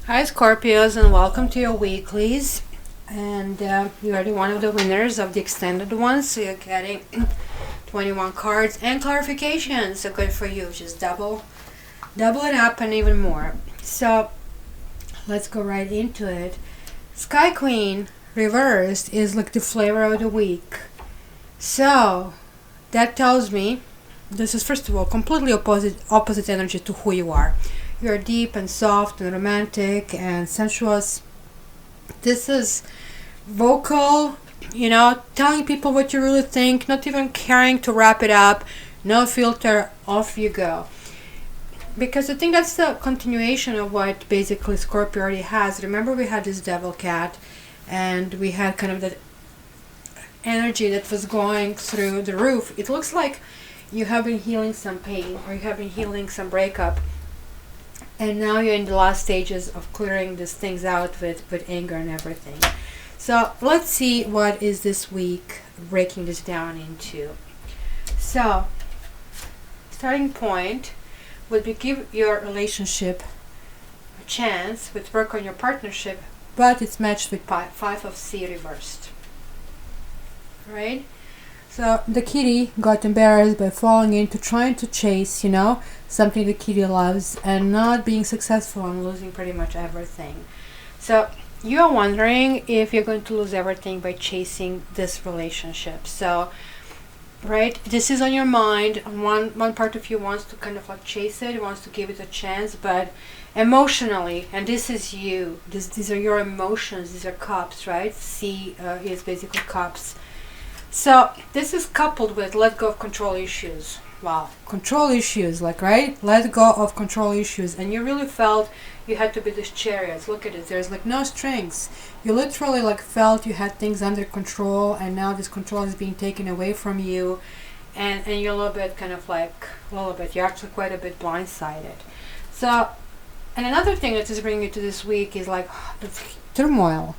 Hi Scorpios, and welcome to your weeklies. And you are one of the winners of the extended ones, so you're getting 21 cards and clarifications. So good for you. Just double it up and even more. So let's go right into it. Sky Queen reversed is like the flavor of the week. So that tells me this is, first of all, completely opposite energy to who you are. You're deep and soft and romantic and sensuous. This is vocal, telling people what you really think, not even caring to wrap it up. No filter, off you go. Because I think that's the continuation of what basically Scorpio already has. Remember, we had this devil cat, and we had kind of that energy that was going through the roof. It looks like you have been healing some pain, or you have been healing some breakup, and now you're in the last stages of clearing these things out with anger and everything. So let's see what is this week, breaking this down into. So starting point would be give your relationship a chance with work on your partnership, but it's matched with five of C reversed. Right? So the kitty got embarrassed by falling into trying to chase, something the kitty loves, and not being successful and losing pretty much everything. So you're wondering if you're going to lose everything by chasing this relationship. So, right, this is on your mind. One part of you wants to kind of like chase it, wants to give it a chance, but emotionally, and this is you. These are your emotions. These are cups, right? C is basically cups. So this is coupled with let go of control issues. Wow, control issues, right? Let go of control issues. And you really felt you had to be this chariot. Look at it. There's no strings. You literally felt you had things under control, and now this control is being taken away from you. And you're a little bit you're actually quite a bit blindsided. So, and another thing that is bringing you to this week is the turmoil.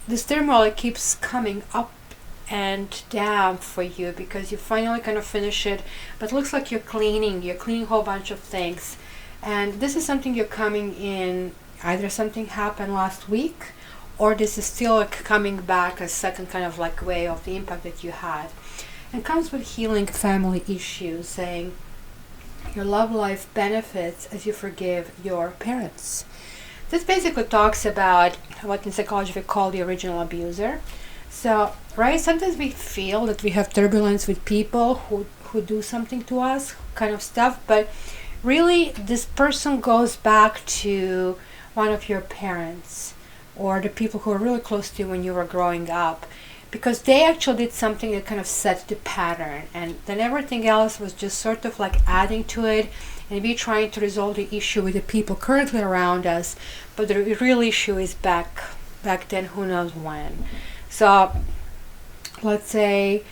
This turmoil, it keeps coming up and down for you because you finally kind of finish it, but it looks like you're cleaning a whole bunch of things, and this is something you're coming in, either something happened last week, or this is still coming back as second kind of way of the impact that you had, and comes with healing family issues, saying your love life benefits as you forgive your parents. This basically talks about what in psychology we call the original abuser. So, right, sometimes we feel that we have turbulence with people who do something to us, kind of stuff, but really this person goes back to one of your parents or the people who are really close to you when you were growing up, because they actually did something that kind of set the pattern, and then everything else was just sort of adding to it, and we trying to resolve the issue with the people currently around us, but the real issue is back then, who knows when. So let's say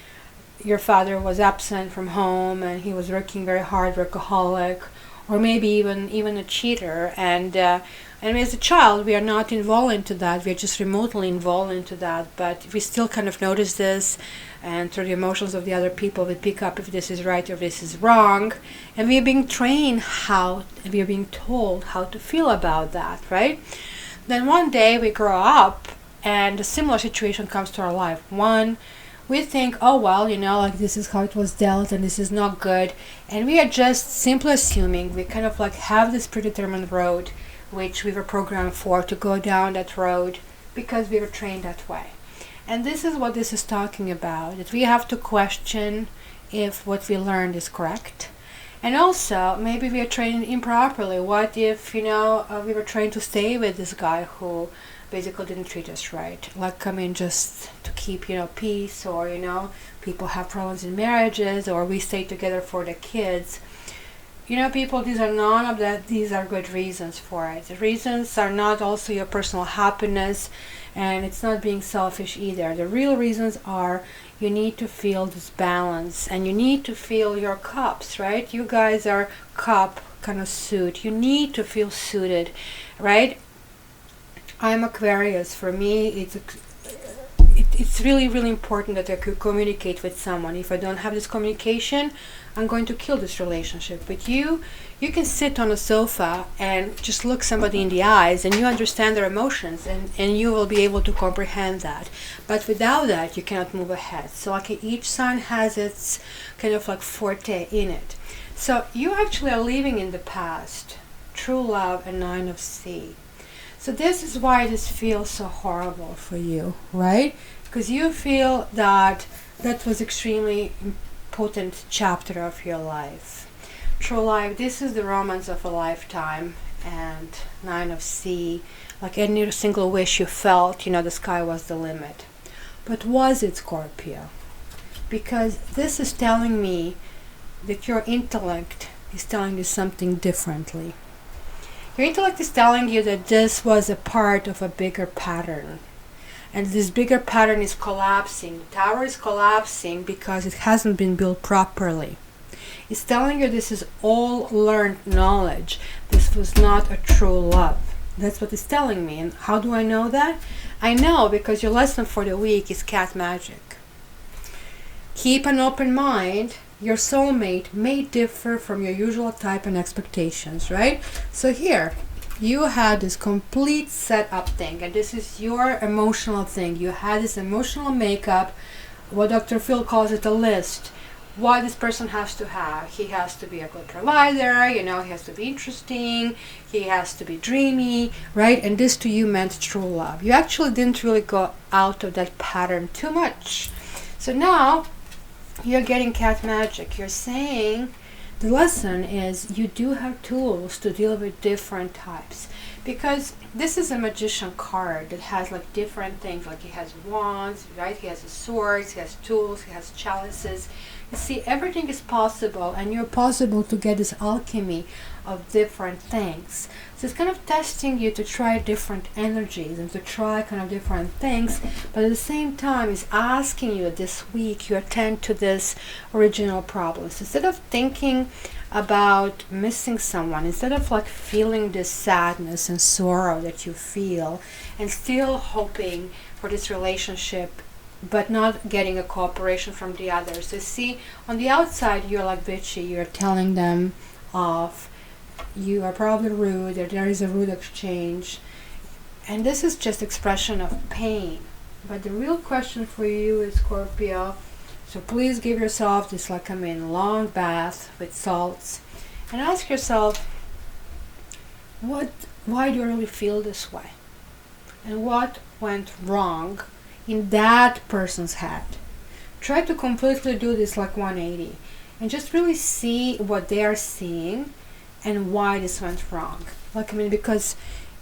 your father was absent from home and he was working very hard, workaholic, or maybe even a cheater, and as a child we are not involved into that, we are just remotely involved into that, but we still kind of notice this, and through the emotions of the other people we pick up if this is right or if this is wrong, and we are being trained we are being told how to feel about that, right? Then one day we grow up and a similar situation comes to our life. One, we think, oh well, this is how it was dealt and this is not good, and we are just simply assuming we kind of have this predetermined road which we were programmed for to go down that road because we were trained that way. And this is what this is talking about, that we have to question if what we learned is correct. And also, maybe we are trained improperly. What if, we were trained to stay with this guy who basically didn't treat us right, come in just to keep peace, or people have problems in marriages, or we stay together for the kids. People, these are none of that. These are good reasons for it. The reasons are not also your personal happiness, and it's not being selfish either. The real reasons are you need to feel this balance, and you need to feel your cups, right? You guys are cup kind of suit. You need to feel suited, right? I'm Aquarius. For me, it's really, really important that I could communicate with someone. If I don't have this communication, I'm going to kill this relationship. With you, you can sit on a sofa and just look somebody in the eyes and you understand their emotions, and you will be able to comprehend that. But without that, you cannot move ahead. So like each sign has its kind of like forte in it. So you actually are living in the past. True love and 9 of C. So this is why this feels so horrible for you, right? Because you feel that that was extremely important chapter of your life. True life, this is the romance of a lifetime. And 9 of C, like any single wish you felt, the sky was the limit. But was it, Scorpio? Because this is telling me that your intellect is telling you something differently. Your intellect is telling you that this was a part of a bigger pattern. And this bigger pattern is collapsing. The tower is collapsing because it hasn't been built properly. It's telling you this is all learned knowledge. This was not a true love. That's what it's telling me. And how do I know that? I know because your lesson for the week is cat magic. Keep an open mind. Your soulmate may differ from your usual type and expectations, right? So here, you had this complete setup thing, and this is your emotional thing. You had this emotional makeup, what Dr. Phil calls it a list. What this person has to have. He has to be a good provider, he has to be interesting, he has to be dreamy, right? And this to you meant true love. You actually didn't really go out of that pattern too much. So now, you're getting cat magic. You're saying the lesson is you do have tools to deal with different types, because this is a magician card that has like different things. Like he has wands, right? He has swords, he has tools, he has chalices. You see, everything is possible, and you're possible to get this alchemy of different things. So it's kind of testing you to try different energies and to try kind of different things, but at the same time is asking you this week you attend to this original problem. So instead of thinking about missing someone, instead of like feeling this sadness and sorrow that you feel and still hoping for this relationship but not getting a cooperation from the others. So see, on the outside you're like bitchy, you're telling them off, you are probably rude, there is a rude exchange, and this is just expression of pain. But the real question for you is, Scorpio, so please give yourself this long bath with salts and ask yourself, why do I really feel this way? And what went wrong in that person's head? Try to completely do this 180 and just really see what they are seeing and why this went wrong. Because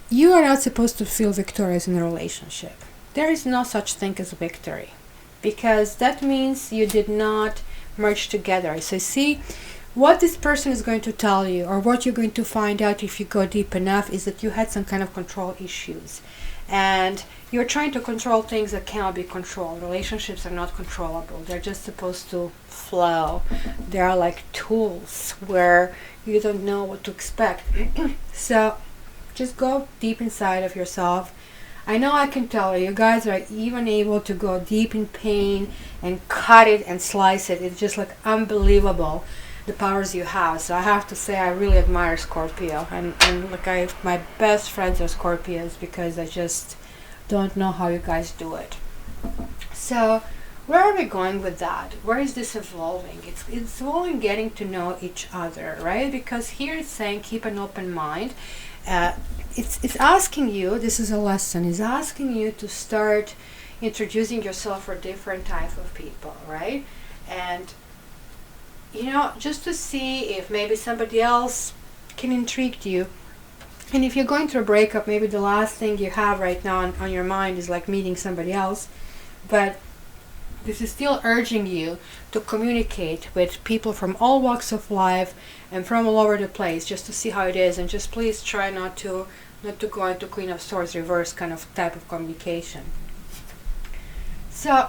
you are not supposed to feel victorious in a relationship. There is no such thing as victory, because that means you did not merge together. So see, what this person is going to tell you, or what you're going to find out if you go deep enough, is that you had some kind of control issues. And you're trying to control things that cannot be controlled. Relationships are not controllable. They're just supposed to flow. They are like tools where you don't know what to expect. So just go deep inside of yourself. I know I can tell you guys are even able to go deep in pain and cut it and slice it. It's just unbelievable, the powers you have. So I have to say I really admire Scorpio, and my best friends are Scorpios, because I just don't know how you guys do it. So where are we going with that? Where is this evolving? It's evolving, getting to know each other, right? Because here it's saying keep an open mind. It's asking you, this is a lesson, is asking you to start introducing yourself for different type of people, right? And just to see if maybe somebody else can intrigue you. And if you're going through a breakup, maybe the last thing you have right now on your mind is meeting somebody else. But this is still urging you to communicate with people from all walks of life and from all over the place, just to see how it is. And just please try not to go into Queen of Swords reverse kind of type of communication. So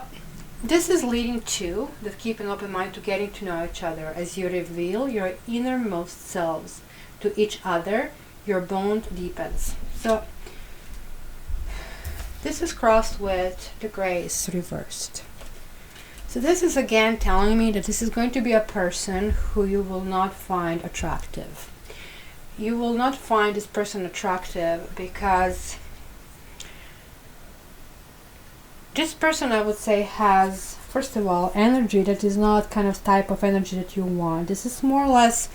this is leading to that keep an open mind to getting to know each other. As you reveal your innermost selves to each other, your bond deepens. So This is crossed with the grace reversed. So this is again telling me that this is going to be a person who you will not find attractive. You will not find this person attractive because this person, I would say, has, first of all, energy that is not kind of type of energy that you want. This is more or less,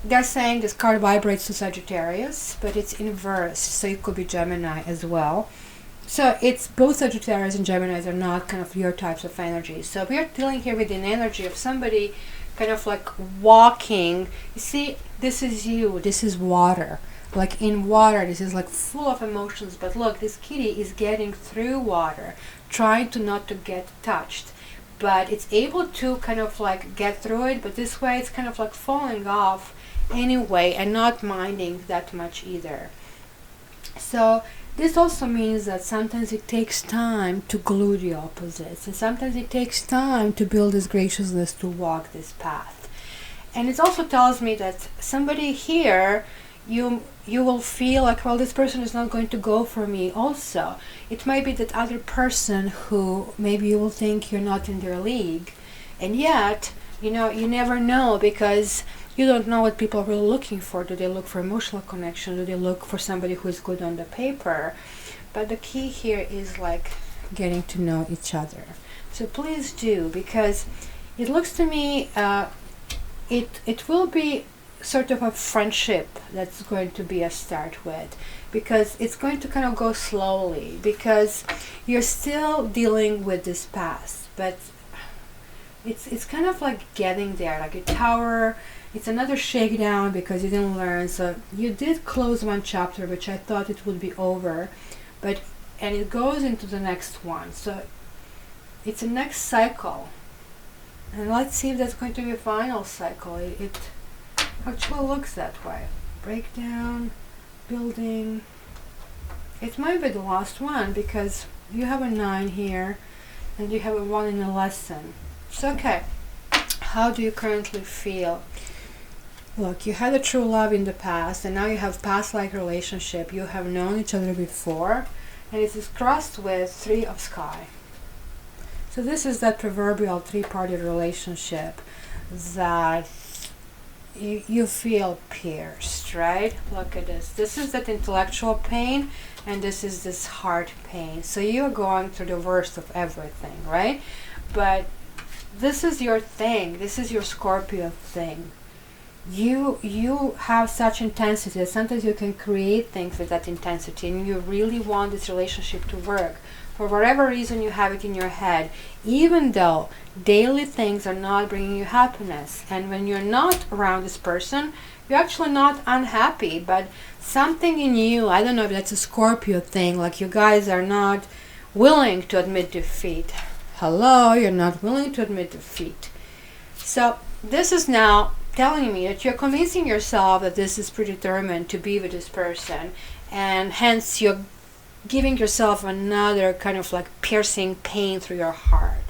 they're saying this card vibrates to Sagittarius, but it's inverse, so it could be Gemini as well. So it's both Sagittarius and Geminis are not kind of your types of energy. So we are dealing here with an energy of somebody kind of like walking. You see, this is you, this is water. Like in water, this is like full of emotions. But look, this kitty is getting through water, trying to not to get touched. But it's able to kind of like get through it, but this way it's kind of like falling off anyway and not minding that much either. So this also means that sometimes it takes time to glue the opposites, and sometimes it takes time to build this graciousness to walk this path. And it also tells me that somebody here, you will feel like, well, this person is not going to go for me also. It might be that other person who maybe you will think you're not in their league, and yet, you know, you never know, because you don't know what people are really looking for. Do they look for emotional connection? Do they look for somebody who is good on the paper? But the key here is like getting to know each other. So please do, because it looks to me it will be sort of a friendship that's going to be a start with, because it's going to kind of go slowly, because you're still dealing with this past, but it's kind of like getting there, like a tower. It's another shakedown because you didn't learn. So you did close one chapter, which I thought it would be over, but and it goes into the next one. So it's a next cycle, and let's see if that's going to be a final cycle. It actually looks that way. Breakdown, building. It might be the last one because you have a 9 here, and you have a 1 in a lesson. So okay, how do you currently feel? Look, you had a true love in the past, and now you have past-like relationship. You have known each other before, and it is crossed with 3 of sky. So this is that proverbial 3-party relationship that you feel pierced, right? Look at this. This is that intellectual pain, and this is this heart pain. So you're going through the worst of everything, right? But this is your thing. This is your Scorpio thing. You have such intensity that sometimes you can create things with that intensity, and you really want this relationship to work. For whatever reason you have it in your head, even though daily things are not bringing you happiness, and when you're not around this person, you're actually not unhappy, but something in you, I don't know if that's a Scorpio thing, like you guys are not willing to admit defeat. Hello, you're not willing to admit defeat. So this is now telling me that you're convincing yourself that this is predetermined to be with this person, and hence you're giving yourself another kind of like piercing pain through your heart.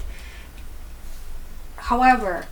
However,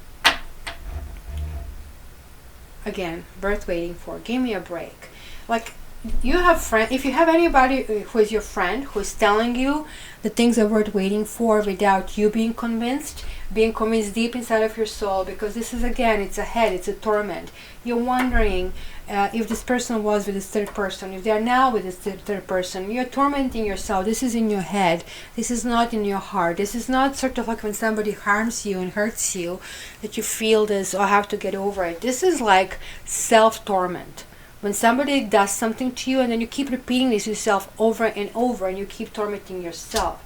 again, birth waiting for, give me a break. Like, you have friend, if you have anybody who is your friend who is telling you the things are worth waiting for without you being convinced deep inside of your soul, because this is, again, it's a head, it's a torment. You're wondering if this person was with this third person, if they are now with this third person. You're tormenting yourself. This is in your head. This is not in your heart. This is not sort of like when somebody harms you and hurts you that you feel this, oh, I have to get over it. This is like self-torment. When somebody does something to you and then you keep repeating this yourself over and over, and you keep tormenting yourself.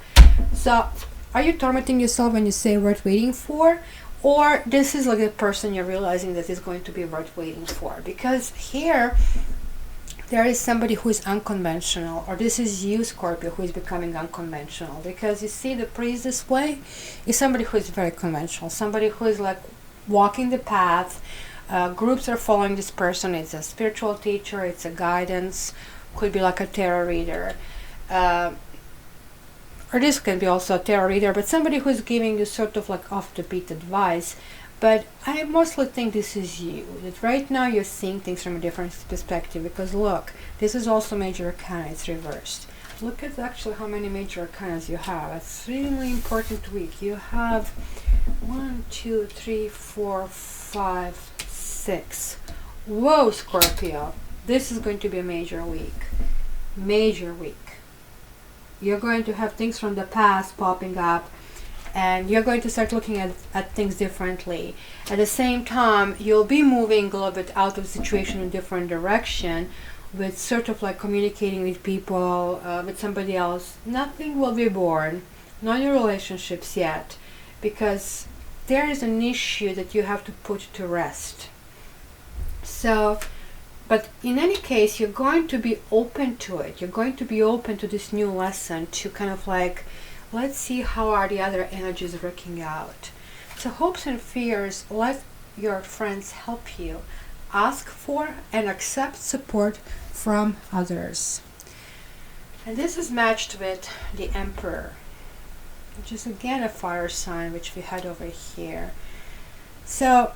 So are you tormenting yourself when you say worth waiting for? Or this is like a person you're realizing that is going to be worth waiting for? Because here there is somebody who is unconventional, or this is you, Scorpio, who is becoming unconventional. Because you see, the priest this way is somebody who is very conventional, somebody who is like walking the path. Groups are following this person. It's a spiritual teacher, it's a guidance, could be like a tarot reader. Or this can be also a tarot reader, but somebody who's giving you sort of like off the beat advice. But I mostly think this is you, that right now you're seeing things from a different perspective, because look, this is also major arcana, it's reversed. Look at actually how many major arcanas you have. It's really important week. You have 1, 2, 3, 4, 5, 6. Whoa, Scorpio. This is going to be a major week. Major week. You're going to have things from the past popping up, and you're going to start looking at things differently. At the same time, you'll be moving a little bit out of the situation in a different direction, with sort of like communicating with people, with somebody else. Nothing will be born, not your relationships yet, because there is an issue that you have to put to rest. So, but in any case, you're going to be open to it. You're going to be open to this new lesson, to kind of like, let's see how are the other energies working out. So hopes and fears, let your friends help you. Ask for and accept support from others. And this is matched with the Emperor, which is again a fire sign, which we had over here. So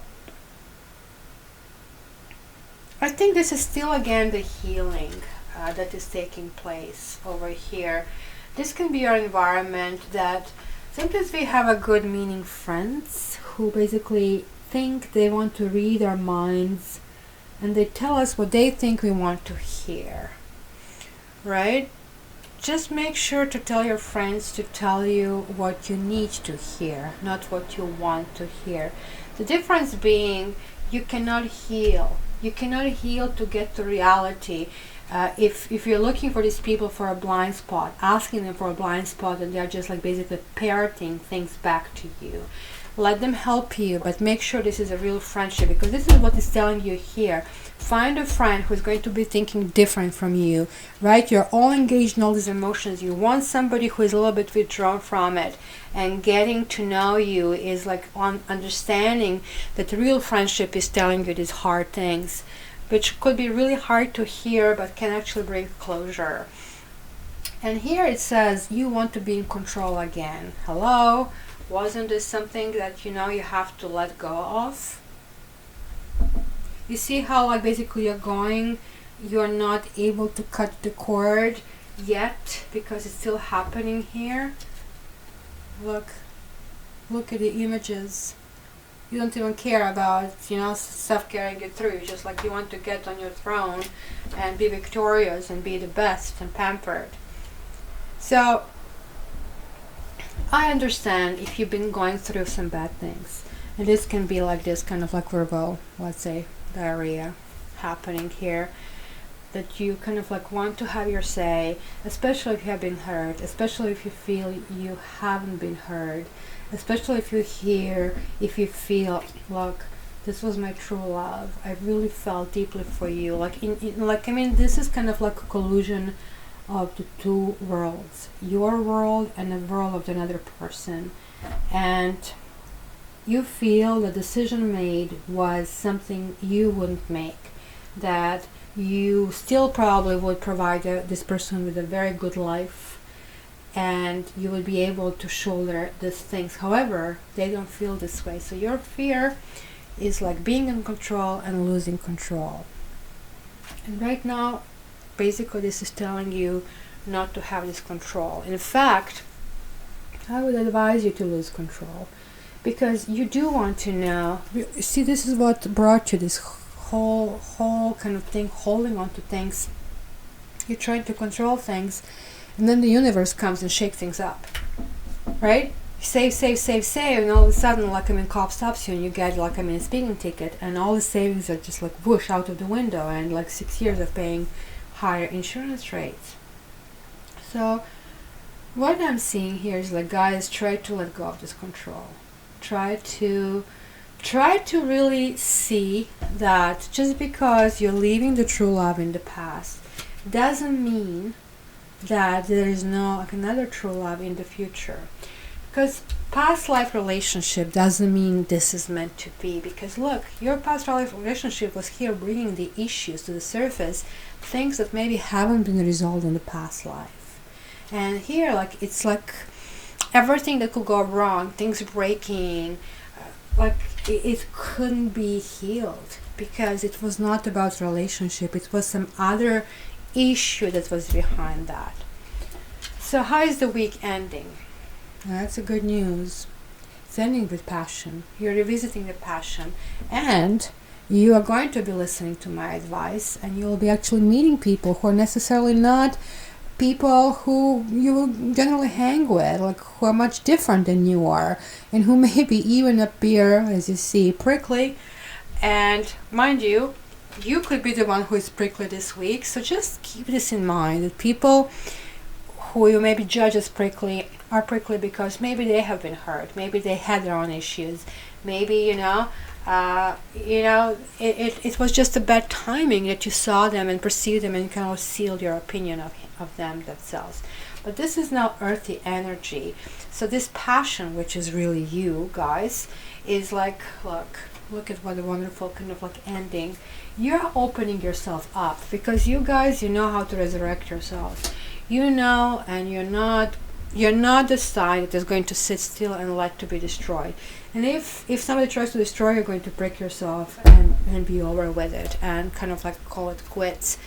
I think this is still again the healing that is taking place over here. This can be your environment that sometimes we have a good meaning friends who basically think they want to read our minds, and they tell us what they think we want to hear, right? Just make sure to tell your friends to tell you what you need to hear, not what you want to hear. The difference being, you cannot heal. You cannot heal to get to reality. If you're looking for these people for a blind spot, asking them for a blind spot, and they're just like basically parroting things back to you. Let them help you, but make sure this is a real friendship, because this is what it's telling you here. Find a friend who's going to be thinking different from you, right? You're all engaged in all these emotions. You want somebody who is a little bit withdrawn from it, and getting to know you is like on understanding that the real friendship is telling you these hard things, which could be really hard to hear, but can actually bring closure. And here it says you want to be in control again. Hello? Wasn't this something that you have to let go of? You see how like basically you're not able to cut the cord yet because it's still happening here. Look at the images. You don't even care about stuff carrying you through. You just like you want to get on your throne and be victorious and be the best and pampered. So I understand if you've been going through some bad things, and this can be like this kind of like verbal, let's say, diarrhea happening here, that you kind of like want to have your say, especially if you have been hurt, especially if you feel you haven't been heard, especially if you feel, look, this was my true love. I really felt deeply for you. This is kind of like a collusion of the two worlds, your world and the world of another person, and you feel the decision made was something you wouldn't make, that you still probably would provide this person with a very good life, and you would be able to shoulder these things. However, they don't feel this way, so your fear is like being in control and losing control. And right now, basically this is telling you not to have this control. In fact, I would advise you to lose control, because you do want to know. See, this is what brought you this whole kind of thing, holding on to things. You're trying to control things, and then the universe comes and shakes things up, right? Save, and all of a sudden, cop stops you, and you get a speeding ticket, and all the savings are just like whoosh out of the window, and like 6 years of paying higher insurance rates. So what I'm seeing here is like, guys, try to let go of this control. Try to really see that just because you're leaving the true love in the past doesn't mean that there is no another true love in the future. Because past life relationship doesn't mean this is meant to be. Because look, your past life relationship was here bringing the issues to the surface, things that maybe haven't been resolved in the past life. And here, it's like everything that could go wrong, things breaking, it couldn't be healed because it was not about relationship. It was some other issue that was behind that. So how is the week ending? That's a good news. It's ending with passion. You're revisiting the passion, and you are going to be listening to my advice, and you will be actually meeting people who are necessarily not people who you generally hang with, like who are much different than you are, and who maybe even appear, as you see, prickly. And mind you, you could be the one who is prickly this week, so just keep this in mind, that people who you maybe judge as prickly are prickly because maybe they have been hurt, maybe they had their own issues, maybe it was just a bad timing that you saw them and perceived them and kind of sealed your opinion of them themselves. But this is now earthy energy, so this passion, which is really you guys, is like, look at what a wonderful kind of like ending. You're opening yourself up because you guys, you know how to resurrect yourselves, and you're not the side that is going to sit still and let to be destroyed. And if somebody tries to destroy, you're going to break yourself and be over with it and kind of like call it quits.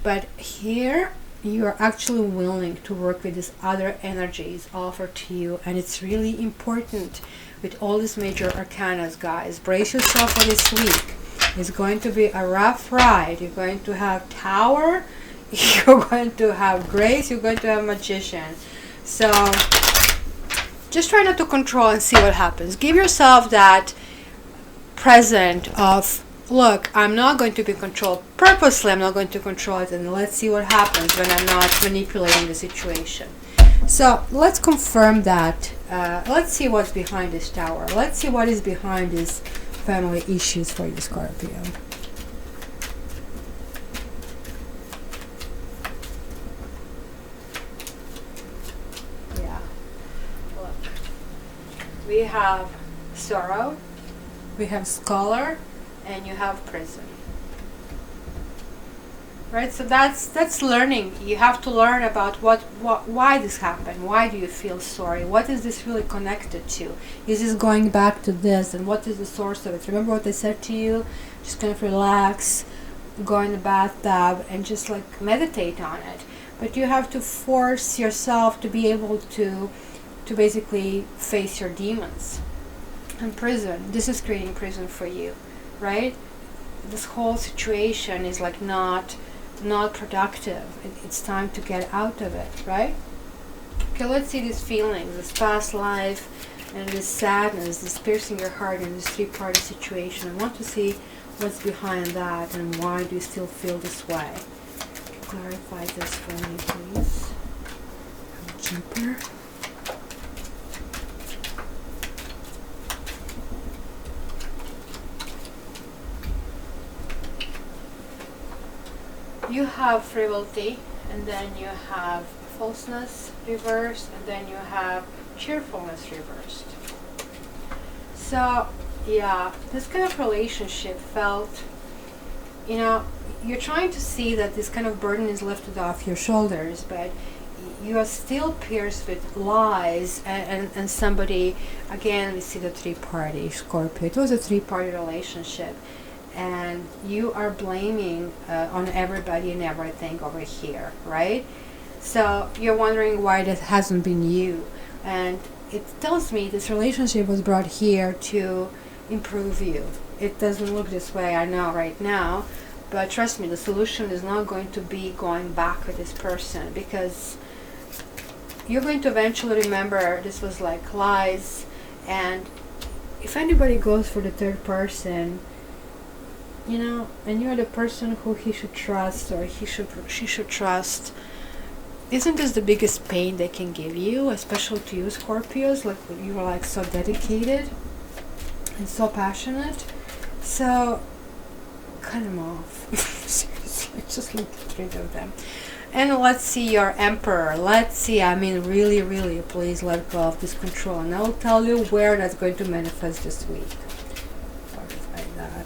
But here you are actually willing to work with these other energies offered to you, and it's really important with all these major arcanas, guys. Brace yourself for this week. It's going to be a rough ride. You're going to have Tower, you're going to have Grace, you're going to have Magician. So just try not to control and see what happens. Give yourself that present of, look, I'm not going to be controlled purposely, I'm not going to control it, and let's see what happens when I'm not manipulating the situation. So let's confirm that. Let's see what's behind this Tower. Let's see what is behind these family issues for you, Scorpio. We have sorrow, we have scholar, and you have prison. Right? So that's learning. You have to learn about why this happened. Why do you feel sorry? What is this really connected to? Is this going back to this? And what is the source of it? Remember what I said to you? Just kind of relax, go in the bathtub, and just like meditate on it. But you have to force yourself to be able to basically face your demons. And prison, this is creating prison for you, right? This whole situation is like not productive. It's time to get out of it, right? Okay, let's see these feelings, this past life and this sadness, this piercing your heart in this three-party situation. I want to see what's behind that and why do you still feel this way. Clarify this for me, please. Deeper. You have frivolity, and then you have falseness reversed, and then you have cheerfulness reversed. So yeah, this kind of relationship felt, you're trying to see that this kind of burden is lifted off your shoulders, but you are still pierced with lies and somebody, again, we see the three-party Scorpio. It was a three-party relationship. And you are blaming on everybody and everything over here, right? So you're wondering why that hasn't been you. And it tells me this relationship was brought here to improve you. It doesn't look this way, I know, right now. But trust me, the solution is not going to be going back with this person, because you're going to eventually remember this was like lies. And if anybody goes for the third person, and you're the person who he should trust or she should trust, isn't this the biggest pain they can give you, especially to you Scorpios? Like, you are like so dedicated and so passionate. So cut them off. Seriously, just get rid of them. And let's see your Emperor. Let's see, really, really, please let go of this control, and I'll tell you where that's going to manifest this week. Like that.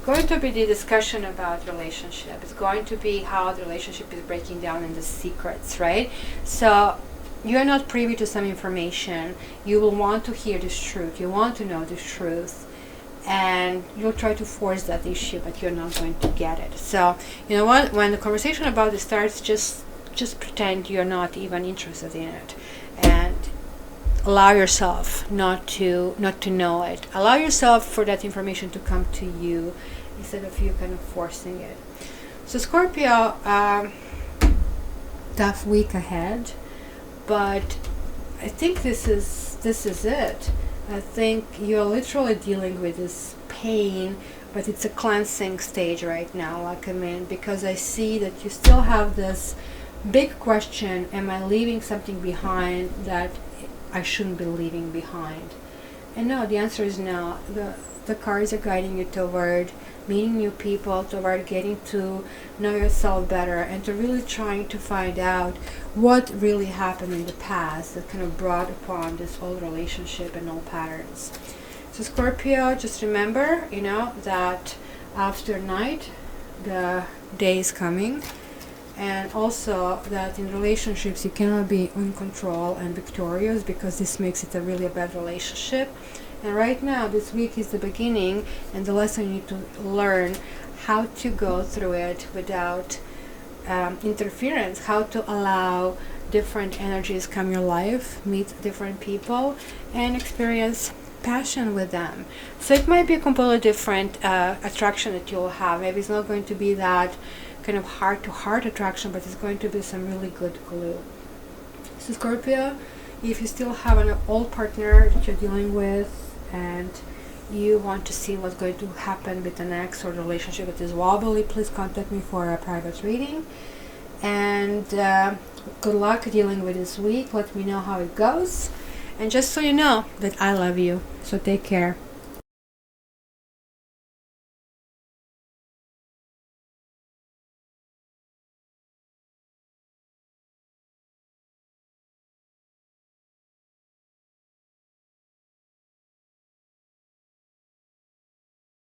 Going to be the discussion about relationship. It's going to be how the relationship is breaking down in the secrets, right? So you're not privy to some information. You will want to hear this truth. You want to know this truth. and you'll try to force that issue, but you're not going to get it. So you know what, when the conversation about it starts, just pretend you're not even interested in it, and allow yourself not to know it. Allow yourself for that information to come to you instead of you kind of forcing it. So Scorpio, tough week ahead, but I think this is it. I think you're literally dealing with this pain, but it's a cleansing stage right now. Like, I mean, because I see that you still have this big question: am I leaving something behind that I shouldn't be leaving behind? And no, the answer is no. The cards are guiding you toward meeting new people, toward getting to know yourself better, and to really trying to find out what really happened in the past that kind of brought upon this old relationship and old patterns. So Scorpio, just remember, that after night, the day is coming, and also that in relationships you cannot be in control and victorious, because this makes it a really bad relationship. And right now, this week is the beginning, and the lesson you need to learn how to go through it without interference, how to allow different energies come your life, meet different people, and experience passion with them. So it might be a completely different attraction that you'll have. Maybe it's not going to be that kind of heart-to-heart attraction, but it's going to be some really good glue. So Scorpio, if you still have an old partner that you're dealing with, and you want to see what's going to happen with the next or the relationship that is wobbly, please contact me for a private reading. And good luck dealing with this week. Let me know how it goes. And just so you know that I love you. So take care.